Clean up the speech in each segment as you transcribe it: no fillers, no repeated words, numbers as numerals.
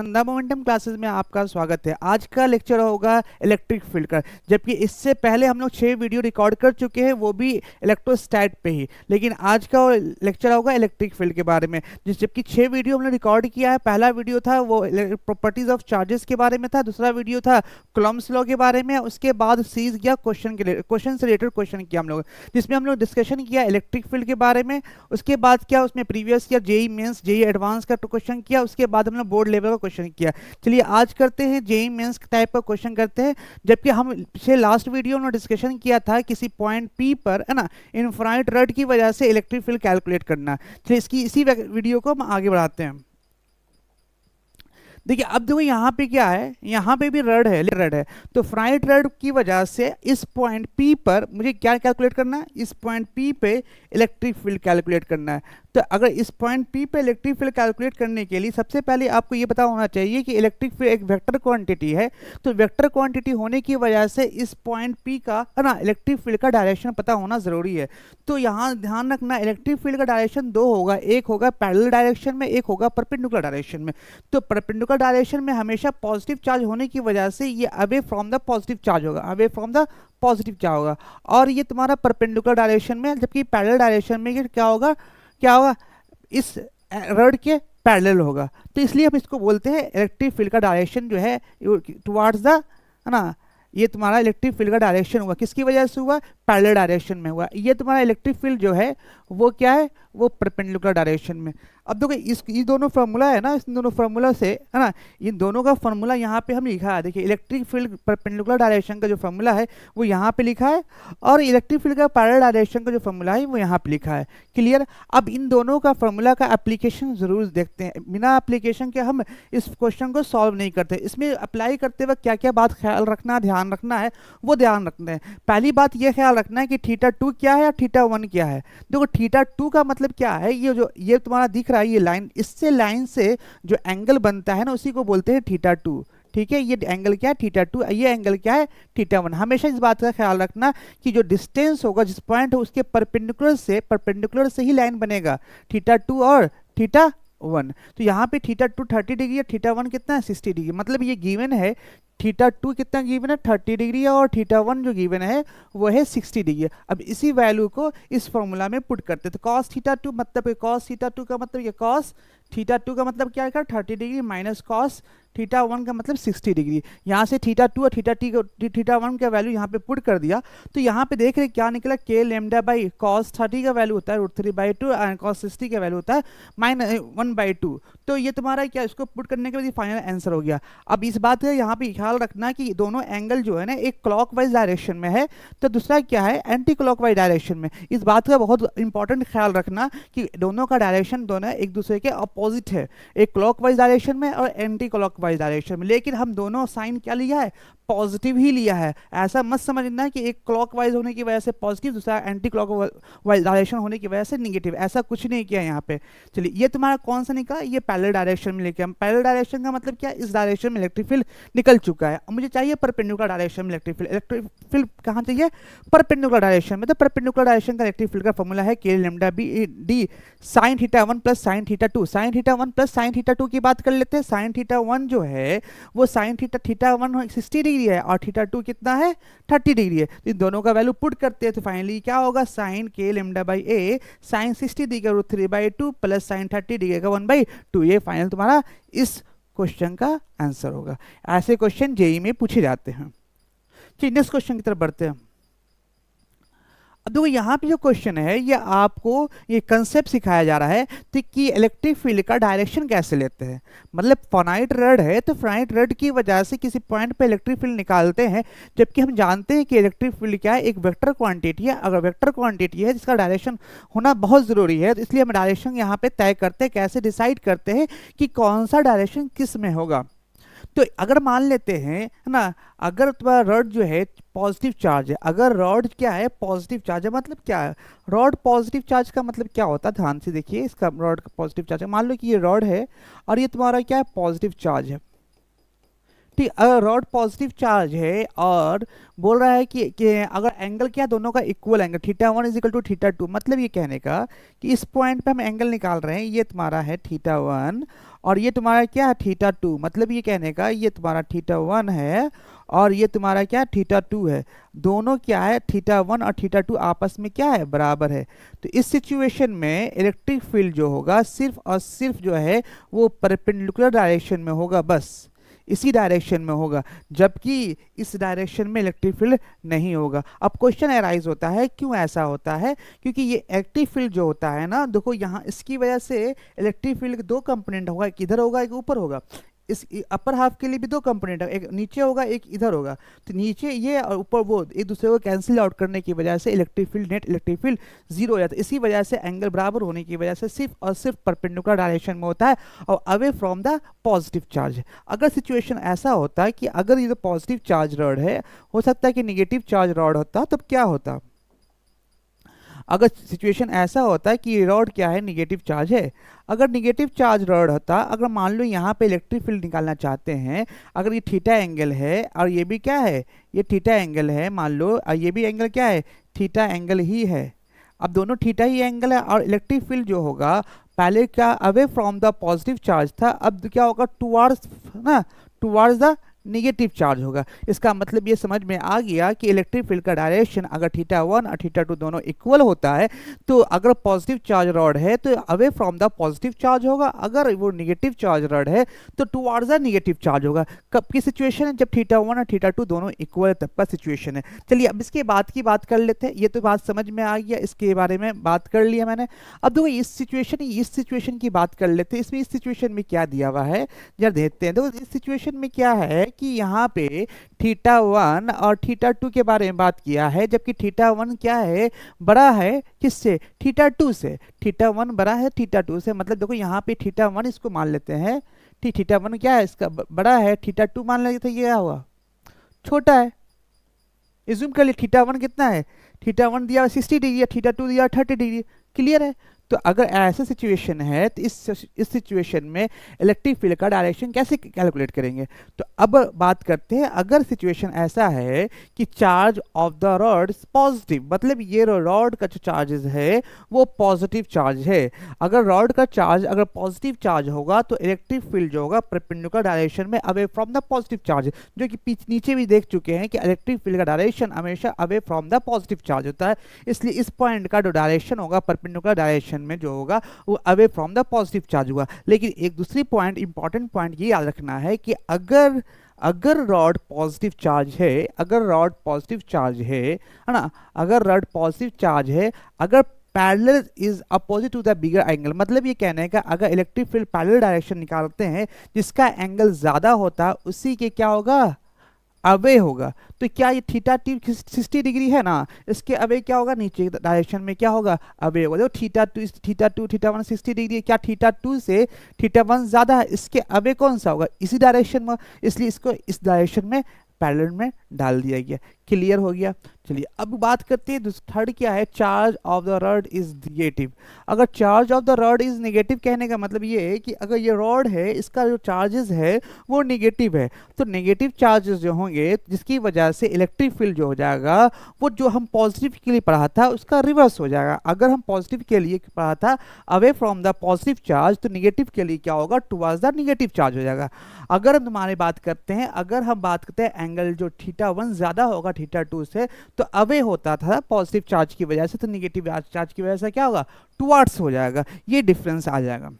Nanda momentum classes में आपका स्वागत है। आज का लेक्चर होगा इलेक्ट्रिक फील्ड का, जबकि इससे पहले हम लोग 6 वीडियो रिकॉर्ड कर चुके हैं, वो भी इलेक्ट्रोस्टैट पे ही। लेकिन आज का लेक्चर होगा इलेक्ट्रिक फील्ड के बारे में, जबकि 6 वीडियो हमने रिकॉर्ड किया है। पहला वीडियो था वो प्रॉपर्टीज ऑफ चार्जेस के बारे में था, दूसरा वीडियो था कूलम्ब्स लॉ के बारे में, उसके बाद सीरीज किया क्वेश्चन से रिलेटेड क्वेश्चन किया हम लोग, जिसमें हम लोग डिस्कशन किया इलेक्ट्रिक फील्ड के बारे में। उसके बाद क्या उसमें प्रीवियस किया जेई मेंस जेई एडवांस का क्वेश्चन किया, उसके बाद हमने बोर्ड लेवल का क्वेश्चन किया। चलिए आज करते हैं जेई मेंस टाइप का क्वेश्चन करते हैं। जबकि हम पिछले लास्ट वीडियो में डिस्कशन किया था किसी पॉइंट पी पर, है ना, इनफाइनाइट रड की वजह से इलेक्ट्रिक फील्ड कैलकुलेट करना। चलिए इसी वीडियो को हम आगे बढ़ाते हैं। देखिए अब देखो यहाँ पे क्या है, यहाँ पे भी रड है, तो फ्राइट रड की वजह से इस पॉइंट पी पर मुझे क्या कैलकुलेट करना है, इस पॉइंट पी पे इलेक्ट्रिक फील्ड कैलकुलेट करना है। तो अगर इस पॉइंट पी पे इलेक्ट्रिक फील्ड कैलकुलेट करने के लिए सबसे पहले आपको ये पता होना चाहिए कि इलेक्ट्रिक फील्ड एक वेक्टर क्वांटिटी है। तो वेक्टर क्वांटिटी होने की वजह से इस पॉइंट पी का, है ना, इलेक्ट्रिक फील्ड का डायरेक्शन पता होना जरूरी है। तो यहाँ ध्यान रखना इलेक्ट्रिक फील्ड का डायरेक्शन दो होगा, एक होगा पैरेलल डायरेक्शन में, एक होगा परपेंडिकुलर डायरेक्शन में। तो परपेंडिकुलर डायरेक्शन में हमेशा पॉजिटिव चार्ज होने की वजह से ये away from the positive charge होगा, away from the positive charge होगा। और ये तुम्हारा परपेंडिकुलर डायरेक्शन में, जबकि पैरेलल डायरेक्शन में क्या होगा, इस रड के पैरेलल होगा। तो इसलिए हम इसको बोलते हैं इलेक्ट्रिक फील्ड का डायरेक्शन जो है टुवर्ड्स द, है ना, ये तुम्हारा इलेक्ट्रिक फील्ड का डायरेक्शन हुआ किसकी वजह से हुआ, पैरेलल डायरेक्शन में हुआ। ये तुम्हारा इलेक्ट्रिक फील्ड जो है वो क्या है, वो परपेंडिकुलर डायरेक्शन में। अब देखो ये दोनों फार्मूला है ना, इन दोनों फार्मूला से, है ना, इन दोनों का फार्मूला यहाँ पे हम लिखा है। देखिए इलेक्ट्रिक फील्ड परपेंडिकुलर डायरेक्शन का जो फार्मूला है वो यहाँ पे लिखा है, और इलेक्ट्रिक फील्ड का पैरेलल डायरेक्शन का जो फार्मूला है वो यहाँ पे लिखा है। क्लियर। अब इन दोनों का फार्मूला का एप्लीकेशन जरूर देखते हैं, बिना एप्लीकेशन के हम इस क्वेश्चन को सॉल्व नहीं करते। इसमें अप्लाई करते वक्त क्या क्या बात ख्याल रखना, ध्यान रखना है, वो ध्यान रखना है। पहली बात ये ख्याल रखना है कि θ2 क्या है और θ1 क्या है। देखो θ2 का मतलब क्या है, ये तुम्हारा दिख रहा है, ये लाइन, इससे लाइन से जो एंगल बनता है ना उसी को बोलते हैं θ2। ठीक है, ये एंगल क्या है θ2, ये एंगल क्या है θ1। हमेशा इस बात का ख्याल रखना कि जो डिस्टेंस होगा, जिस पॉइंट है उसके परपेंडिकुलर से ही लाइन बनेगा, θ2 और θ1। तो यहाँ पे θ2 30 डिग्री है, θ1 कितना है 60 डिग्री। मतलब ये गिवन है, θ2 कितना गिवन है 30 डिग्री है, और θ1 जो गिवन है वो है 60 डिग्री। अब इसी वैल्यू को इस फॉर्मूला में पुट करते हैं। तो cos θ2 मतलब cos θ2 का मतलब ये cos θ2 का मतलब क्या है 30 डिग्री माइनस cos θ1 का मतलब 60 डिग्री। यहाँ से θ2 और θ1 का वैल्यू यहाँ पे पुट कर दिया। तो यहाँ पे देख रहे क्या निकला, k लैम्डा बाई cos 30 का वैल्यू होता है √3/2 एंड cos 60 का वैल्यू होता है -1/2। तो ये तुम्हारा क्या, इसको पुट करने के बाद ये फाइनल आंसर हो गया। अब इस बात का यहाँ पे ख्याल रखना कि दोनों एंगल जो है ना, एक क्लॉकवाइज डायरेक्शन में है, तो दूसरा क्या है एंटी क्लॉकवाइज डायरेक्शन में। इस बात का बहुत इंपॉर्टेंट ख्याल रखना कि दोनों का डायरेक्शन दोनों एक दूसरे के अपोजिट है, एक क्लॉकवाइज डायरेक्शन में और एंटी क्लॉकवाइज डायरेक्शन में। लेकिन हम दोनों साइन क्या लिया है, पॉजिटिव ही लिया है। ऐसा मत समझना कि एक क्लॉकवाइज होने की वजह से पॉजिटिव, दूसरा एंटी क्लॉकवाइज डायरेक्शन होने की वजह से निगेटिव, ऐसा कुछ नहीं किया यहाँ पे। चलिए ये तुम्हारा कौन सा निकला, ये पैरेलल डायरेक्शन में लेके, हम पैरेलल डायरेक्शन का मतलब क्या, इस डायरेक्शन में इलेक्ट्रिक फील्ड निकल चुका है। मुझे चाहिए परपेंडिकुलर डायरेक्शन में इलेक्ट्रिक फील्ड कहाँ चाहिए, परपेंडिकुलर डायरेक्शन में। तो परपेंडिकुलर डायरेक्शन का इलेक्ट्रिक फील्ड का फॉर्मूला है k lambda B D sin θ1 plus sin θ2। sin θ1 plus sin θ2 की बात कर लेते हैं। sin θ1 जो है वो sin θ1 60 डिग्री है और θ2 कितना है 30 डिग्री है। तो इन दोनों का वैल्यू पुट करते हैं तो फाइनली क्या होगा, sin k lambda by a sin 60 degree का √3/2 प्लस sin 30 डिग्री का 1/2। ये फाइनल तुम्हारा इस क्वेश्चन का आंसर होगा। ऐसे क्वेश्चन जेई में पूछे जाते हैं। चलिए नेक्स्ट क्वेश्चन की तरफ बढ़ते हैं। अब देखो यहाँ पे जो क्वेश्चन है ये आपको ये कंसेप्ट सिखाया जा रहा है तो कि इलेक्ट्रिक फील्ड का डायरेक्शन कैसे लेते हैं। मतलब फाइनाइट रड है तो फाइनाइट रड की वजह से किसी पॉइंट पे इलेक्ट्रिक फील्ड निकालते हैं, जबकि हम जानते हैं कि इलेक्ट्रिक फील्ड क्या है, एक वेक्टर क्वांटिटी है। अगर वेक्टर क्वांटिटी है जिसका डायरेक्शन होना बहुत ज़रूरी है, तो इसलिए हम डायरेक्शन यहाँ पे तय करते हैं। कैसे डिसाइड करते हैं कि कौन सा डायरेक्शन किस में होगा। तो अगर मान लेते हैं, है ना, अगर तुम्हारा रॉड जो है पॉजिटिव चार्ज है, अगर रॉड क्या है पॉजिटिव चार्ज है, मतलब क्या है रॉड पॉजिटिव चार्ज का मतलब क्या होता है, ध्यान से देखिए। इसका रॉड का पॉजिटिव चार्ज है, मान लो कि ये रॉड है और ये तुम्हारा क्या है पॉजिटिव चार्ज है, ठीक, अगर रॉड पॉजिटिव चार्ज है और बोल रहा है कि अगर एंगल क्या दोनों का equal angle theta one is equal to theta two, मतलब ये कहने का कि इस पॉइंट पे हम एंगल निकाल रहे हैं, ये तुम्हारा है थीटा वन और ये तुम्हारा क्या है थीटा टू, मतलब ये कहने का ये तुम्हारा थीटा वन है और ये तुम्हारा क्या थीटा टू है, दोनों क्या है थीटा वन और थीटा टू आपस में क्या है बराबर है। तो इस सिचुएशन में इलेक्ट्रिक फील्ड जो होगा सिर्फ और सिर्फ जो है वो परपेंडिकुलर डायरेक्शन में होगा, बस इसी डायरेक्शन में होगा, जबकि इस डायरेक्शन में इलेक्ट्रिक फील्ड नहीं होगा। अब क्वेश्चन अराइज होता है क्यों ऐसा होता है, क्योंकि ये इलेक्ट्रिक फील्ड जो होता है ना, देखो यहाँ इसकी वजह से इलेक्ट्रिक फील्ड के दो कंपोनेंट होगा, एक इधर होगा एक ऊपर होगा। इस अपर हाफ के लिए भी दो कंपोनेंट है, एक नीचे होगा एक इधर होगा, तो नीचे ये और ऊपर वो एक दूसरे को कैंसिल आउट करने की वजह से electric field net electric field zero हो जाता है। इसी वजह से एंगल बराबर होने की वजह से सिर्फ और सिर्फ परपेंडिकुलर डायरेक्शन में होता है और away from the positive charge. अगर सिचुएशन ऐसा होता है कि अगर ये पॉजिटिव चार्ज रॉड है, हो सकता है कि निगेटिव चार्ज रॉड होता, तब क्या होता, अगर सिचुएशन ऐसा होता है कि रॉड क्या है निगेटिव चार्ज है, अगर निगेटिव चार्ज रॉड होता, अगर मान लो यहाँ पे इलेक्ट्रिक फील्ड निकालना चाहते हैं, अगर ये थीटा एंगल है और ये भी क्या है ये थीटा एंगल है मान लो, और ये भी एंगल क्या है थीटा एंगल ही है, अब दोनों थीटा ही एंगल है और इलेक्ट्रिक फील्ड जो होगा पहले क्या away from the positive charge था, अब क्या होगा टुवार्ड्स ना टुवार्ड्स द निगेटिव चार्ज होगा। इसका मतलब ये समझ में आ गया कि इलेक्ट्रिक फील्ड का डायरेक्शन अगर थीटा वन और थीटा टू दोनों इक्वल होता है तो अगर पॉजिटिव चार्ज रॉड है तो away from the positive charge होगा, अगर वो निगेटिव चार्ज रॉड है तो टुवार्ड्स द निगेटिव चार्ज होगा। कब की सिचुएशन है, जब थीटा वन और थीटा टू दोनों इक्वल है तब का सिचुएशन है। चलिए अब इसके बाद की बात कर लेते हैं, ये तो बात समझ में आ गया, इसके बारे में बात कर लिया मैंने। अब देखो इस सिचुएशन की बात कर लेते हैं, इसमें इस सिचुएशन में क्या दिया हुआ है जरा देखते हैं। देखो इस सिचुएशन में क्या है कि यहाँ पे थीटा वन और थीटा टू के बारे में बात किया है, जबकि थीटा वन क्या है बड़ा है किससे थीटा टू से, थीटा वन बड़ा है थीटा टू से, मतलब देखो यहाँ पे थीटा वन इसको मान लेते हैं, ठीक थीटा वन क्या है इसका बड़ा है, थीटा टू मान लेते हैं ये क्या हुआ छोटा है, इज्यूम कर लिए थीटा वन कितना है, थीटा वन दिया 60 डिग्री, थीटा टू दिया 30 डिग्री, क्लियर है। तो अगर ऐसा सिचुएशन है तो इस सिचुएशन में इलेक्ट्रिक फील्ड का डायरेक्शन कैसे कैलकुलेट करेंगे। तो अब बात करते हैं, अगर सिचुएशन ऐसा है कि charge of the rod positive, मतलब ये रॉड का जो चार्जेस है वो पॉजिटिव चार्ज है, अगर रॉड का चार्ज अगर पॉजिटिव चार्ज होगा तो इलेक्ट्रिक फील्ड जो होगा परपेंडिकुलर डायरेक्शन में away from the positive charge, जो कि नीचे भी देख चुके हैं कि इलेक्ट्रिक फील्ड का डायरेक्शन हमेशा away from the positive charge होता है, इसलिए इस पॉइंट का जो डायरेक्शन होगा परपेंडिकुलर डायरेक्शन में जो होगा वो away from the positive charge होगा। लेकिन एक दूसरी पॉइंट इंपॉर्टेंट पॉइंट ये याद रखना है कि अगर रॉड पॉजिटिव चार्ज है, अगर रॉड पॉजिटिव चार्ज है ना, अगर रॉड पॉजिटिव चार्ज है, अगर parallel is opposite to the bigger angle, मतलब ये कहने का अगर इलेक्ट्रिक फील्ड पैरेलल डायरेक्शन निकालते हैं जिसका एंगल ज्यादा होता है उसी के क्या होगा अवे होगा। तो क्या ये थीटा टू 60 डिग्री है ना, इसके अवे क्या होगा नीचे डायरेक्शन में क्या होगा अवे होगा। देखो थीटा वन 60 डिग्री, क्या थीटा टू से थीटा वन ज्यादा है, इसके अवे कौन सा होगा इसी डायरेक्शन में, इसलिए इसको इस डायरेक्शन में पैरेलल में डाल दिया गया, क्लियर हो गया। चलिए अब बात करते हैं थर्ड क्या है, charge of the rod is negative. अगर charge of the rod is negative कहने का मतलब ये है कि अगर ये रॉड है इसका जो चार्जेस है वो निगेटिव है, तो निगेटिव चार्जेस जो होंगे जिसकी वजह से इलेक्ट्रिक फील्ड जो हो जाएगा वो जो हम पॉजिटिव के लिए पढ़ा था उसका रिवर्स हो जाएगा। अगर हम पॉजिटिव के लिए पढ़ा था away from the positive charge, तो निगेटिव के लिए क्या होगा टुवर्ड्स द निगेटिव चार्ज हो जाएगा। अगर हम तुम्हारी बात करते हैं, अगर हम बात करते हैं एंगल जो थीटा वन ज्यादा होगा थीटा टू से, तो अवे होता था पॉजिटिव चार्ज की वजह से, तो निगेटिव चार्ज की वजह से क्या होगा टुवर्ड्स हो जाएगा, ये डिफरेंस आ जाएगा।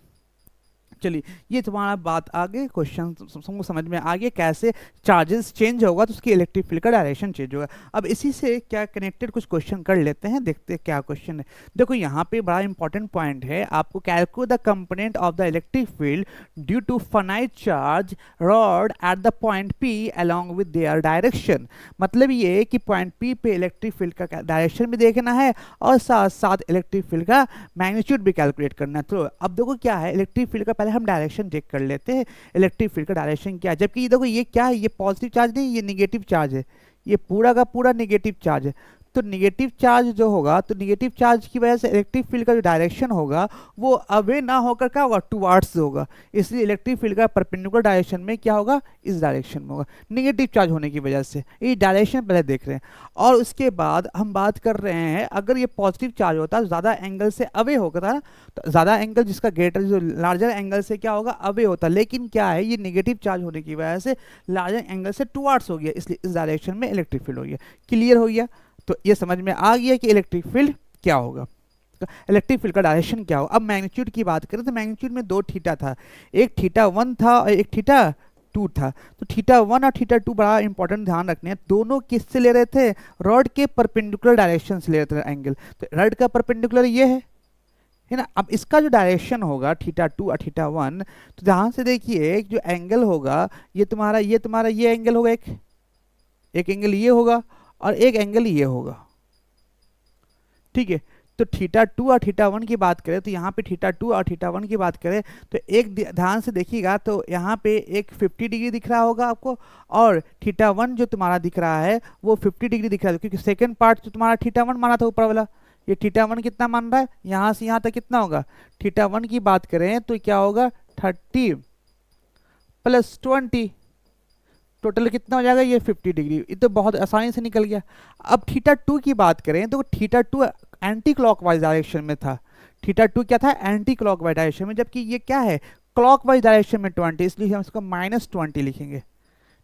चलिए ये तुम्हारा बात आगे क्वेश्चन सबको समझ में आ गया कैसे चार्जेस चेंज होगा तो उसकी इलेक्ट्रिक फील्ड का डायरेक्शन चेंज होगा। अब इसी से क्या कनेक्टेड कुछ क्वेश्चन कर लेते हैं, देखते हैं क्या क्वेश्चन है। देखो यहाँ पे बड़ा इंपॉर्टेंट पॉइंट है, आपको calculate the component of the electric field due to finite charge rod at the point P along with their direction. मतलब ये कि पॉइंट पी पे इलेक्ट्रिक फील्ड का डायरेक्शन भी देखना है और साथ साथ इलेक्ट्रिक फील्ड का मैग्नीट्यूड भी कैलकुलेट करना है। तो अब देखो क्या है, इलेक्ट्रिक फील्ड का हम डायरेक्शन चेक कर लेते हैं, इलेक्ट्रिक फील्ड का डायरेक्शन क्या है। जबकि देखो ये क्या है, ये पॉजिटिव चार्ज नहीं ये निगेटिव चार्ज है, ये पूरा का पूरा निगेटिव चार्ज है। तो निगेटिव चार्ज जो होगा, तो निगेटिव चार्ज की वजह से इलेक्ट्रिक फील्ड का जो डायरेक्शन होगा वो अवे ना होकर क्या होगा, टुवार्ड्स होगा। इसलिए इलेक्ट्रिक फील्ड का परपेंडिकुलर डायरेक्शन में क्या होगा, इस डायरेक्शन में होगा, निगेटिव चार्ज होने की वजह से। ये डायरेक्शन पहले देख रहे हैं। और उसके बाद हम बात कर रहे हैं, अगर ये पॉजिटिव चार्ज होता ज़्यादा एंगल से अवे होता ना, तो ज़्यादा एंगल जिसका ग्रेटर, जो लार्जर एंगल से क्या होगा, अवे होता। लेकिन क्या है, ये निगेटिव चार्ज होने की वजह से लार्जर एंगल से टुवार्ड्स हो गया, इसलिए इस डायरेक्शन में इलेक्ट्रिक फील्ड हो गया। क्लियर हो गया? तो ये समझ में आ गया कि इलेक्ट्रिक फील्ड क्या होगा, इलेक्ट्रिक फील्ड का डायरेक्शन क्या होगा। अब मैग्नीट्यूड की बात करें तो मैग्नीट्यूड में दो थीटा था, एक थीटा 1 था और एक थीटा 2 था। तो थीटा 1 और थीटा 2 बड़ा इंपॉर्टेंट ध्यान रखने हैं, दोनों किससे ले रहे थे, रॉड के परपेंडिकुलर डायरेक्शन से ले रहे थे एंगल। तो रॉड का परपेंडिकुलर ये है ना। अब इसका जो डायरेक्शन होगा थीटा 2 और थीटा 1, तो ध्यान से देखिए जो एंगल होगा, ये तुम्हारा ये एंगल होगा, एक एंगल ये होगा और एक एंगल ये होगा, ठीक है। तो थीटा 2 और थीटा 1 की बात करें तो यहाँ पे थीटा 2 और थीटा 1 की बात करें तो एक ध्यान से देखिएगा, तो यहाँ पे एक 50 डिग्री दिख रहा होगा आपको, और थीटा 1 जो तुम्हारा दिख रहा है वो 50 डिग्री दिख रहा है, क्योंकि सेकंड पार्ट जो तुम्हारा थीटा 1 माना था ऊपर वाला, ये थीटा 1 कितना मान रहा है, यहाँ से यहाँ तक कितना होगा, थीटा 1 की बात करें तो क्या होगा, 30 + 20, टोटल कितना हो जाएगा, ये 50 डिग्री। ये तो बहुत आसानी से निकल गया। अब थीटा 2 की बात करें तो थीटा 2 एंटी क्लॉकवाइज डायरेक्शन में था, थीटा 2 क्या था, एंटी क्लॉकवाइज डायरेक्शन में, जबकि ये क्या है, क्लॉकवाइज डायरेक्शन में 20, इसलिए हम इसको -20 लिखेंगे,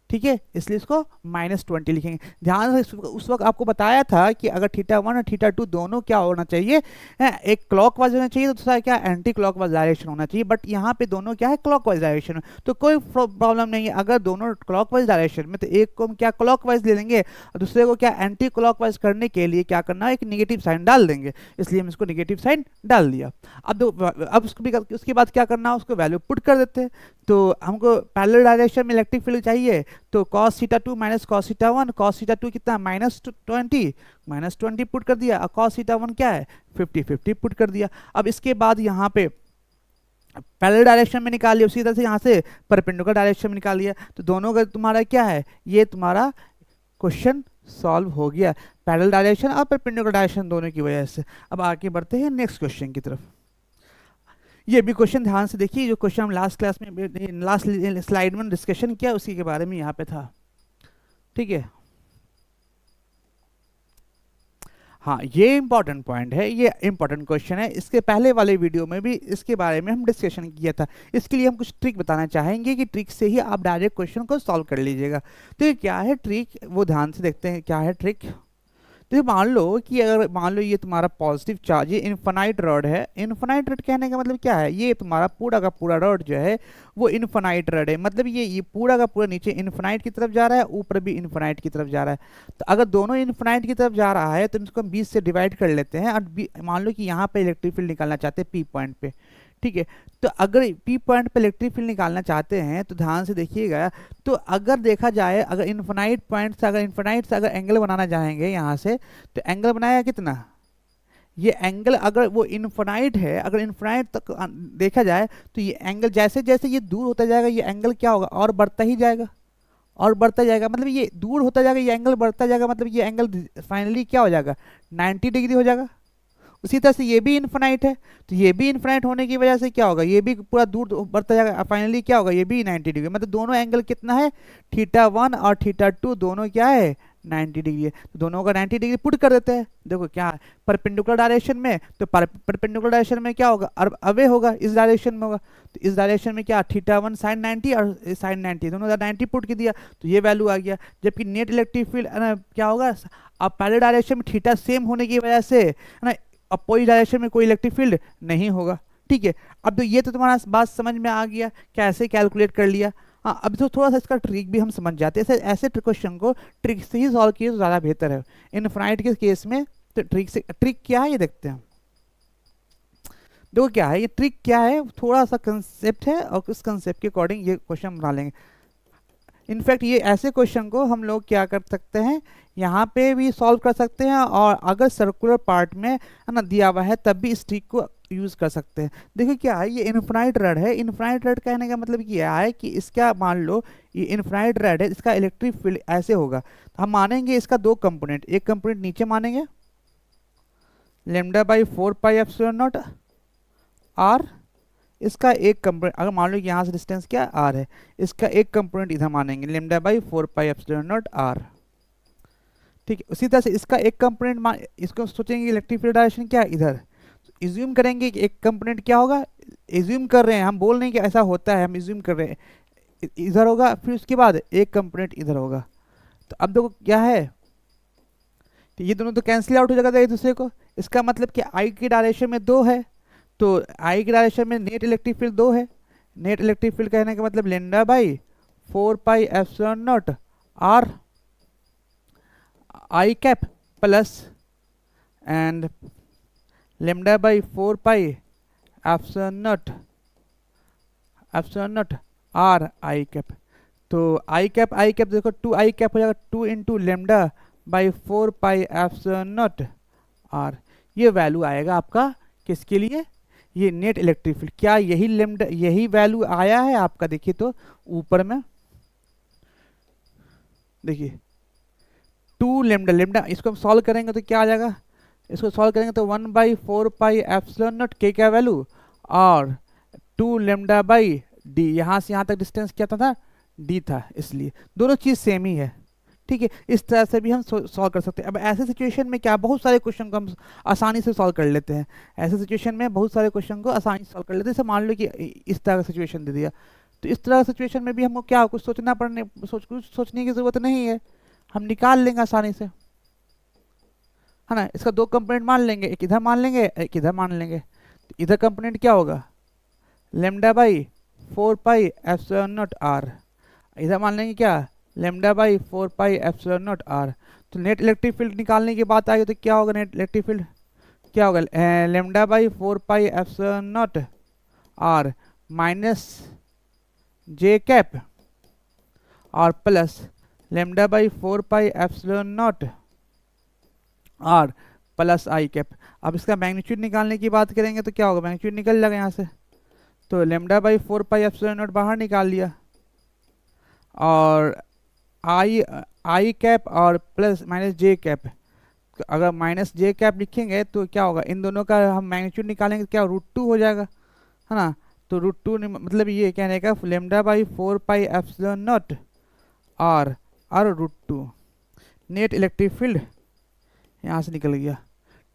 ठीक है, इसलिए इसको -20 लिखेंगे। ध्यान से उस वक्त आपको बताया था कि अगर थीटा 1 और थीटा 2 दोनों क्या होना चाहिए, एक क्लॉकवाइज होना चाहिए, तो दूसरा क्या, एंटी क्लॉकवाइज डायरेक्शन होना चाहिए। बट यहाँ पे दोनों क्या है, क्लॉकवाइज डायरेक्शन में, तो कोई प्रॉब्लम नहीं है। अगर दोनों क्लॉकवाइज डायरेक्शन में, तो एक को हम क्या क्लॉकवाइज ले लेंगे और दूसरे को क्या एंटी क्लॉकवाइज करने के लिए क्या करना है, एक निगेटिव साइन डाल देंगे, इसलिए हम इसको निगेटिव साइन डाल दिया। अब उसके बाद क्या करना है, उसको वैल्यू पुट कर देते हैं। तो हमको पैरेलल डायरेक्शन में इलेक्ट्रिक फील्ड चाहिए, तो cos theta 2 - cos theta 1, cos theta 2 कितना, -20 पुट कर दिया, और cos थीटा 1 क्या है, 50 पुट कर दिया। अब इसके बाद यहाँ पे पैरेलल डायरेक्शन में निकाल लिया, उसी तरह से यहाँ से परपेंडिकुलर डायरेक्शन में निकाल लिया, तो दोनों का तुम्हारा क्या है, ये तुम्हारा क्वेश्चन सॉल्व हो गया, पैरेलल डायरेक्शन और परपेंडिकुलर डायरेक्शन दोनों की वजह से। अब आगे बढ़ते हैं नेक्स्ट क्वेश्चन की तरफ। ये भी क्वेश्चन ध्यान से देखिए, जो क्वेश्चन हम लास्ट क्लास में, लास्ट स्लाइड में डिस्कशन किया उसी के बारे में यहाँ पे था, ठीक है। हाँ, ये इंपॉर्टेंट पॉइंट है, ये इंपॉर्टेंट क्वेश्चन है। इसके पहले वाले वीडियो में भी इसके बारे में हम डिस्कशन किया था। इसके लिए हम कुछ ट्रिक बताना चाहेंगे कि ट्रिक से ही आप डायरेक्ट क्वेश्चन को सॉल्व कर लीजिएगा। तो ये क्या है ट्रिक, वो ध्यान से देखते हैं क्या है ट्रिक। तो मान लो कि अगर मान लो ये तुम्हारा पॉजिटिव चार्ज, ये इन्फिनाइट रॉड है। इन्फिनाइट रॉड कहने का मतलब क्या है, ये तुम्हारा पूरा का पूरा रॉड जो है वो इन्फिनाइट रॉड है, मतलब ये पूरा का पूरा नीचे इन्फिनाइट की तरफ जा रहा है, ऊपर भी इन्फिनाइट की तरफ जा रहा है। तो अगर दोनों इन्फिनाइट की तरफ जा रहा है तो इसको हम 20 से डिवाइड कर लेते हैं, और मान लो कि यहाँ पे इलेक्ट्रिक फील्ड निकालना चाहते हैं P पॉइंट पे, ठीक है। तो अगर P पॉइंट पे इलेक्ट्रिक फील्ड निकालना चाहते हैं तो ध्यान से देखिएगा, तो अगर देखा जाए, अगर इन्फिनाइट से अगर एंगल बनाना चाहेंगे यहाँ से, तो एंगल बनाया कितना, ये एंगल अगर वो इन्फिनाइट है, अगर इन्फिनाइट तक देखा जाए तो ये एंगल जैसे जैसे ये दूर होता जाएगा, ये एंगल क्या होगा, और बढ़ता ही जाएगा और बढ़ता जाएगा, मतलब ये दूर होता जाएगा, ये एंगल बढ़ता जाएगा, मतलब ये एंगल फाइनली क्या हो जाएगा, 90 डिग्री हो जाएगा। उसी तरह से ये भी इन्फिनाइट है, तो ये भी इन्फिनाइट होने की वजह से क्या होगा, ये भी पूरा दूर बढ़ता जाएगा, फाइनली क्या होगा, ये भी 90 डिग्री, मतलब दोनों एंगल कितना है, थीटा 1 और थीटा 2 दोनों क्या है, 90 डिग्री है। तो दोनों का 90 डिग्री पुट कर देते हैं। देखो क्या है, परपेंडिकुलर डायरेक्शन में, तो परपेंडिकुलर डायरेक्शन में क्या होगा, और अवे होगा, इस डायरेक्शन में होगा, तो इस डायरेक्शन में क्या, थीटा 1 sin 90 और sin 90 दोनों का 90 पुट कर दिया, तो ये वैल्यू आ गया। जबकि नेट इलेक्ट्रिक फील्ड क्या होगा, अब पहले डायरेक्शन में थीटा सेम होने की वजह से है ना, अपोजिट डायरेक्शन में कोई इलेक्ट्रिक फील्ड नहीं होगा, ठीक है। अब तो ये तो तुम्हारा बात समझ में आ गया, कैसे कैलकुलेट कर लिया। हाँ, अब तो थोड़ा सा इसका ट्रिक भी हम समझ जाते हैं, ऐसे क्वेश्चन को ट्रिक से ही सॉल्व किए तो ज़्यादा बेहतर है इनफिनाइट के केस में। तो ट्रिक क्या है ये देखते हैं। देखो क्या है ये ट्रिक, क्या है, थोड़ा सा कंसेप्ट है और उस कंसेप्ट के अकॉर्डिंग ये क्वेश्चन बना लेंगे। इनफैक्ट ये ऐसे क्वेश्चन को हम लोग क्या कर सकते हैं, यहाँ पे भी सॉल्व कर सकते हैं, और अगर सर्कुलर पार्ट में है ना दिया हुआ है तब भी इस ट्रिक को यूज़ कर सकते हैं। देखिए क्या है, ये इनफाइनाइट रड है। इनफाइनाइट रड कहने का मतलब क्या है कि इसका मान लो ये इनफाइनाइट रड है, इसका इलेक्ट्रिक फील्ड ऐसे होगा, तो हम मानेंगे इसका दो कंपोनेंट, एक कंपोनेंट नीचे मानेंगे λ/4πε0 आर, इसका एक कंपोनेंट अगर मान लो यहाँ से डिस्टेंस क्या आर है, इसका एक कंपोनेंट इधर मानेंगे λ/4πε0 आर। ठीक है, उसी तरह से इसका एक कंपोनेंट इसको सोचेंगे इलेक्ट्रिक फील्ड डायरेक्शन क्या है इधर, इज्यूम करेंगे कि एक कंपोनेंट क्या होगा, इज्यूम कर रहे हैं हम, बोल नहीं कि ऐसा होता है, हम इज्यूम कर रहे हैं इधर होगा, फिर उसके बाद एक कंपोनेंट इधर होगा। तो अब देखो क्या है, तो ये दोनों तो कैंसिल आउट हो जाएगा एक दूसरे को। इसका मतलब कि आई की डायरेक्शन में दो है, तो आई की डायरेक्शन में नेट इलेक्ट्रिक फील्ड दो है। नेट इलेक्ट्रिक फील्ड कहने का मतलब λ/4πε0 R I cap plus and λ/4πε0 R I cap. तो आई कैप देखो 2 आई कैप हो जाएगा, 2 इंटू λ/4πε0 आर। ये वैल्यू आएगा आपका किसके लिए, ये नेट इलेक्ट्रिक फील्ड। क्या यही लेमडा यही वैल्यू आया है आपका, देखिए तो ऊपर में देखिए 2 लेमडा, इसको हम सॉल्व करेंगे तो क्या आ जाएगा, इसको सॉल्व करेंगे तो 1/4πε0 के क्या वैल्यू, और 2 λ/d, यहाँ से यहाँ तक डिस्टेंस क्या था d था, इसलिए दोनों चीज़ सेम ही है। ठीक है, इस तरह से भी हम सॉल्व कर सकते हैं। अब ऐसे सिचुएशन में क्या बहुत सारे क्वेश्चन को हम आसानी से सॉल्व कर लेते हैं, ऐसे सिचुएशन में बहुत सारे क्वेश्चन को आसानी से सॉल्व कर लेते हैं। जैसे मान लो कि इस तरह का सिचुएशन दे दिया, तो इस तरह का सिचुएशन में भी हमको क्या कुछ कुछ सोचने की ज़रूरत नहीं है, हम निकाल लेंगे आसानी से, है ना। इसका दो कंपोनेंट मान लेंगे, एक इधर मान लेंगे एक इधर मान लेंगे। तो इधर कंपोनेंट क्या होगा λ/4πε0 आर, इधर मान लेंगे क्या λ/4πε0 आर। तो नेट इलेक्ट्रिक फील्ड निकालने की बात आई तो क्या होगा, नेट इलेक्ट्रिक फील्ड क्या होगा λ/4πε0 आर माइनस जे कैप और plus λ/4πε0 R plus I cap. अब इसका मैग्नीट्यूड निकालने की बात करेंगे तो क्या होगा, मैग्नीट्यूड निकल जाएगा यहाँ से, तो λ/4πε0 बाहर निकाल लिया, और आई कैप और प्लस माइनस जे कैप। अगर माइनस जे कैप लिखेंगे तो क्या होगा, इन दोनों का हम मैग्नीट्यूड निकालेंगे तो क्या √2 हो जाएगा, है ना। तो √2 मतलब ये कहने का λ/4πε0 आर और √2 नेट इलेक्ट्रिक फील्ड यहाँ से निकल गया।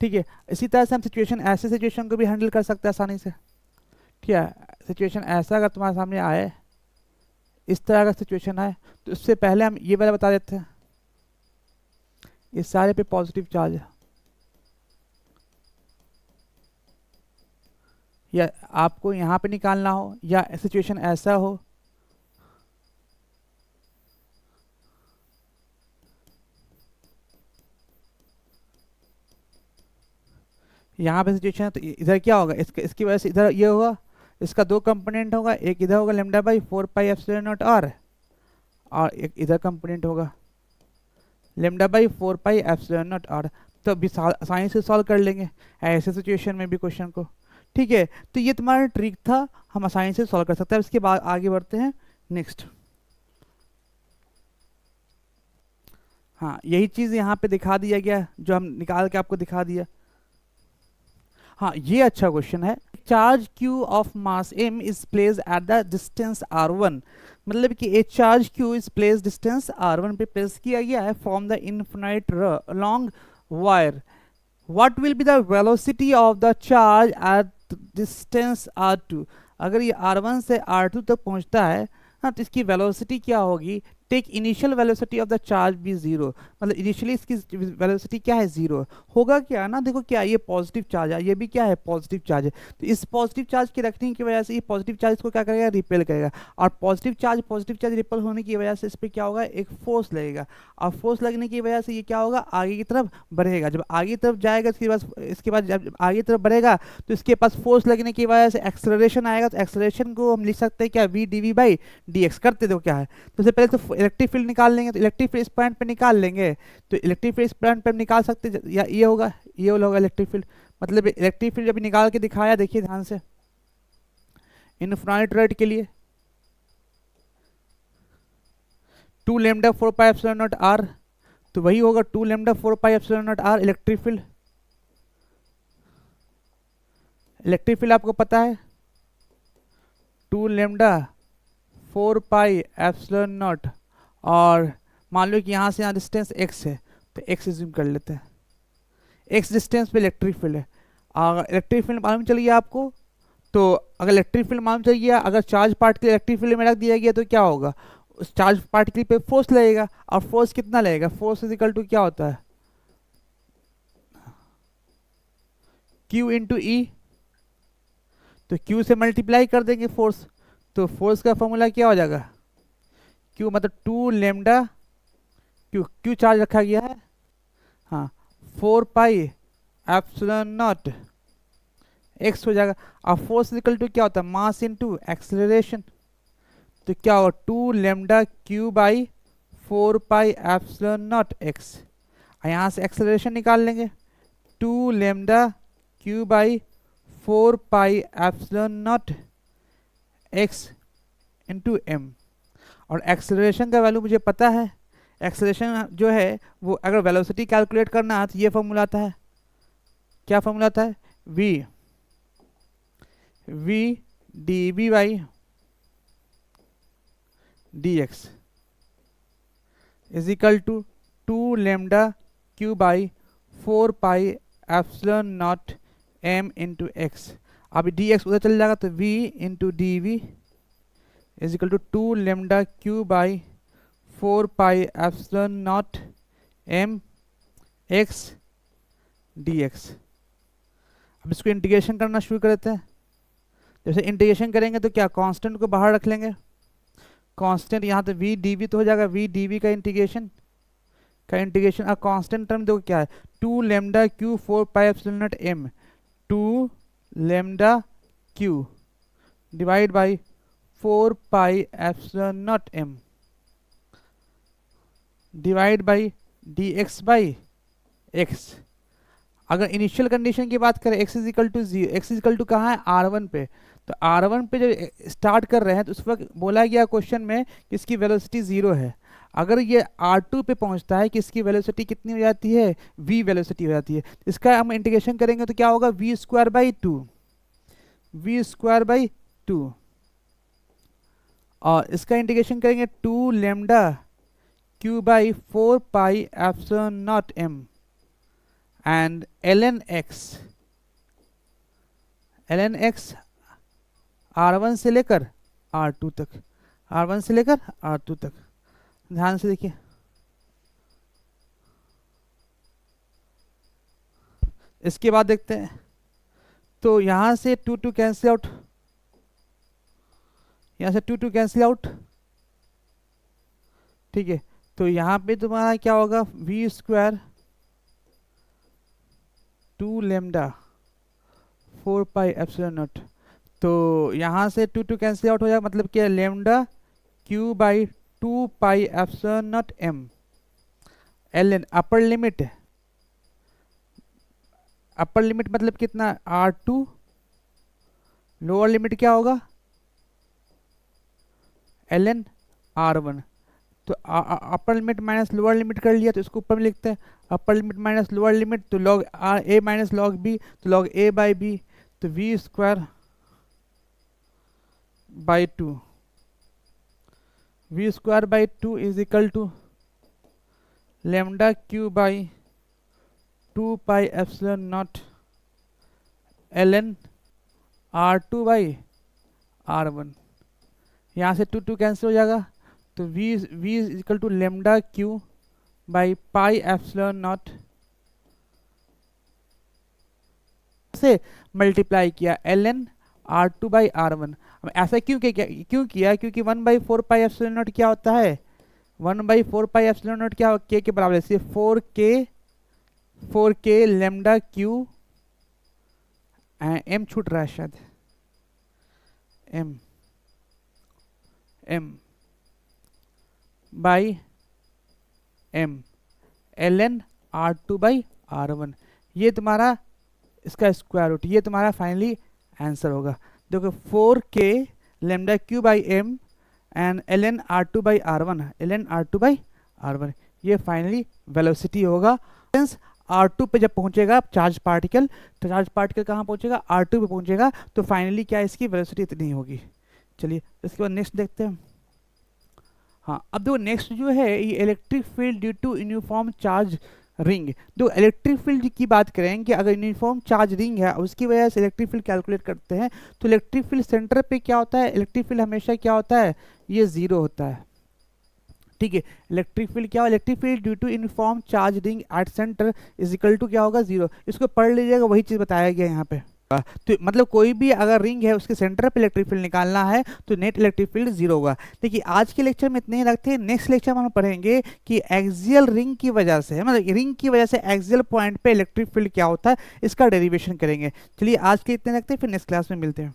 ठीक है, इसी तरह से हम ऐसे सिचुएशन को भी हैंडल कर सकते हैं आसानी से। ठीक है, सिचुएशन ऐसा अगर तुम्हारे सामने आए, इस तरह का सिचुएशन है, तो इससे पहले हम ये वाला बता देते हैं, इस सारे पे पॉजिटिव चार्ज है, या आपको यहाँ पे निकालना हो, या सिचुएशन ऐसा हो यहाँ पे सिचुएशन है, तो इधर क्या होगा, इसकी वजह से इधर ये होगा, इसका दो कंपोनेंट होगा, एक इधर होगा λ/4πε0 आर, और एक इधर कंपोनेंट होगा λ/4πε0 आर। तो अभी आसानी से सॉल्व कर लेंगे ऐसे सिचुएशन में भी क्वेश्चन को। ठीक है, तो ये तुम्हारा ट्रिक था, हम आसानी से सॉल्व कर सकते हैं। इसके बाद आगे बढ़ते हैं नेक्स्ट। हाँ, यही चीज़ यहाँ पे दिखा दिया गया जो हम निकाल के आपको दिखा दिया। हाँ, ये अच्छा क्वेश्चन है। Charge q of mass m is place at the distance r1, मतलब कि ए charge q is place distance r1 पे प्लेस किया गया है from the infinite long wire. What will be the velocity of the charge at distance r2। अगर ये r1 से r2 तक पहुंचता है, हाँ, तो इसकी वेलोसिटी क्या होगी, take initial velocity of the charge भी 0, मतलब इनिशियली इसकी वेलोसिटी क्या है 0 होगा। क्या ना, देखो क्या ये पॉजिटिव चार्ज है, ये भी क्या है पॉजिटिव चार्ज है, तो इस पॉजिटिव चार्ज के रखने की वजह से ये पॉजिटिव चार्ज को क्या करेगा, रिपेल करेगा, और पॉजिटिव चार्ज रिपेल होने की वजह से इस पर क्या होगा, एक फोर्स लगेगा, और फोर्स लगने की वजह से ये क्या होगा, आगे की तरफ बढ़ेगा। जब आगे की तरफ जाएगा इसके बाद जब आगे की तरफ बढ़ेगा तो इसके पास फोर्स लगने की वजह से एक्सेलरेशन आएगा। तो एक्सेलरेशन को हम लिख सकते हैं क्या, v dv/dx। करते तो क्या है, तो सबसे पहले तो इलेक्ट्रिक फील्ड निकाल लेंगे, तो इलेक्ट्रिक फील्ड इस पॉइंट पे निकाल लेंगे, तो इलेक्ट्रिक फील्ड इस पॉइंट पे निकाल सकते या ये होगा, ये होगा इलेक्ट्रिक फील्ड। मतलब इलेक्ट्रिक फील्ड जब निकाल के दिखाया, देखिए ध्यान से, इनफाइनाइट रेड के लिए 2 lambda 4 pi epsilon not r, तो वही होगा 2 lambda 4 pi epsilon not r electric field. Electric field आपको पता है 2 लैम्डा 4 पाई एप्सिलॉन नॉट, और मान लो कि यहाँ से यहाँ डिस्टेंस x है, तो x एज्यूम कर लेते हैं, x डिस्टेंस पे इलेक्ट्रिक फील्ड है। अगर इलेक्ट्रिक फील्ड मालूम चल गया आपको, तो अगर इलेक्ट्रिक फील्ड मालूम चल गया, अगर चार्ज पार्टिकल इलेक्ट्रिक फील्ड में रख दिया गया तो क्या होगा, उस चार्ज पार्टिकल पे फोर्स लगेगा, और फोर्स कितना लगेगा, फोर्स इज इक्वल टू क्या होता है, Q इंटू ई, तो Q से मल्टीप्लाई कर देंगे फोर्स, तो फोर्स का फॉर्मूला क्या हो जाएगा, Q मतलब 2 लैम्डा, Q चार्ज रखा गया है, हाँ 4 पाई एप्सिलॉन नॉट x हो जाएगा। अब फोर्स इक्वल टू क्या होता है, मास इनटू एक्सेलरेशन, तो क्या होगा 2 lambda Q by 4 pi epsilon not x, यहाँ से एक्सेलरेशन निकाल लेंगे 2 lambda Q by 4 pi epsilon not x into m, और एक्सेलरेशन का वैल्यू मुझे पता है, एक्सेलरेशन जो है वो अगर वेलोसिटी कैलकुलेट करना है तो ये फॉर्मूला आता है, क्या फॉर्मूला आता है, v dv by dx is equal to 2 lambda Q by 4 pi epsilon not m into x. अब dx उधर चल जाएगा, तो v into d v is equal to 2 lambda Q by 4 pi epsilon not m x dx। अब इसको integration करना शुरू करते हैं। जैसे इंटीग्रेशन करेंगे तो क्या, कांस्टेंट को बाहर रख लेंगे, कांस्टेंट यहाँ तो v dv तो हो जाएगा, v dv का इंटीग्रेशन, और कांस्टेंट टर्म देखो क्या है, 2 lambda Q 4 pi epsilon not m, 2 lambda Q divide by 4 pi epsilon not m divide by dx by x। अगर इनिशियल कंडीशन की बात करें x is equal to 0, x is equal to कहाँ है, r1 पे, तो r1 पे जब स्टार्ट कर रहे हैं तो उस वक्त बोला गया क्वेश्चन में कि इसकी वेलोसिटी 0 है। अगर ये r2 पे पहुंचता है कि इसकी वेलोसिटी कितनी हो जाती है, v वेलोसिटी हो जाती है, इसका हम इंटीग्रेशन करेंगे तो क्या होगा, v square by 2, v square by 2, और इसका इंटीग्रेशन करेंगे 2 lambda Q by 4 pi epsilon not m and ln x r1 से लेकर r2 तक, r1 से लेकर r2 तक। ध्यान से देखिए, इसके बाद देखते हैं, तो यहां से 2 कैंसिल आउट, यहां से 2 कैंसिल आउट, ठीक है, तो यहाँ पे तुम्हारा क्या होगा, v square 2 lambda 4 pi epsilon not, तो यहाँ से 2 कैंसिल आउट हो जाएगा, मतलब क्या, lambda Q by 2 pi epsilon not m ln upper limit, upper limit मतलब कितना, r2, लोअर लिमिट क्या होगा, ln r1, तो upper limit minus lower limit कर लिया, तो इसको ऊपर में लिखते हैं, upper limit minus lower limit, तो log a minus log b, तो लॉग a बाई b, तो v square by 2, v square by 2 is equal to lambda Q by 2 pi epsilon naught ln r2 by r1। यहाँ से 2 cancel हो जाएगा, तो v equal to lambda Q by pi epsilon not से multiply किया ln r2 by r1। ऐसा क्यों किया, क्योंकि 1/4 पाई एप्सिलॉन नॉट क्या होता है, 1/4 पाई एप्सिलॉन नॉट क्या k के बराबर है, सिर्फ 4k लेमडा Q, m छूट रहा है शायद, m by m ln r2 by r1, ये तुम्हारा इसका स्क्वायर रूट, ये तुम्हारा फाइनली आंसर होगा। देखो 4k lambda q by m and ln r2 by r1, ln r2 by r1, ये फाइनली वेलोसिटी होगा। R2 पे जब पहुंचेगा चार्ज पार्टिकल, तो चार्ज पार्टिकल कहाँ पहुंचेगा, R2 पे पहुंचेगा, तो फाइनली क्या इसकी वेलोसिटी इतनी होगी। चलिए इसके बाद नेक्स्ट देखते हैं। हाँ अब देखो नेक्स्ट जो है ये electric field due to uniform charge ring. जो इलेक्ट्रिक फील्ड की बात करें कि अगर यूनिफॉर्म चार्ज रिंग है उसकी वजह से इलेक्ट्रिक फील्ड कैलकुलेट करते हैं, तो इलेक्ट्रिक फील्ड सेंटर पे क्या होता है, इलेक्ट्रिक फील्ड हमेशा क्या होता है, ये जीरो होता है। ठीक है, इलेक्ट्रिक फील्ड क्या हो, electric field due to uniform charge ring at centre is equal to क्या होगा, जीरो। इसको पढ़ लीजिएगा, वही चीज़ बताया गया यहाँ पे। तो मतलब कोई भी अगर रिंग है उसके सेंटर पे इलेक्ट्रिक फील्ड निकालना है तो नेट इलेक्ट्रिक फील्ड जीरो होगा। देखिए आज के लेक्चर में इतने ही रखते हैं, नेक्स्ट लेक्चर में हम पढ़ेंगे कि एक्सियल रिंग की वजह से, मतलब रिंग की वजह से एक्सियल पॉइंट पे इलेक्ट्रिक फील्ड क्या होता है, इसका डेरिवेशन करेंगे। चलिए आज के इतने रखते हैं, फिर नेक्स्ट क्लास में मिलते हैं।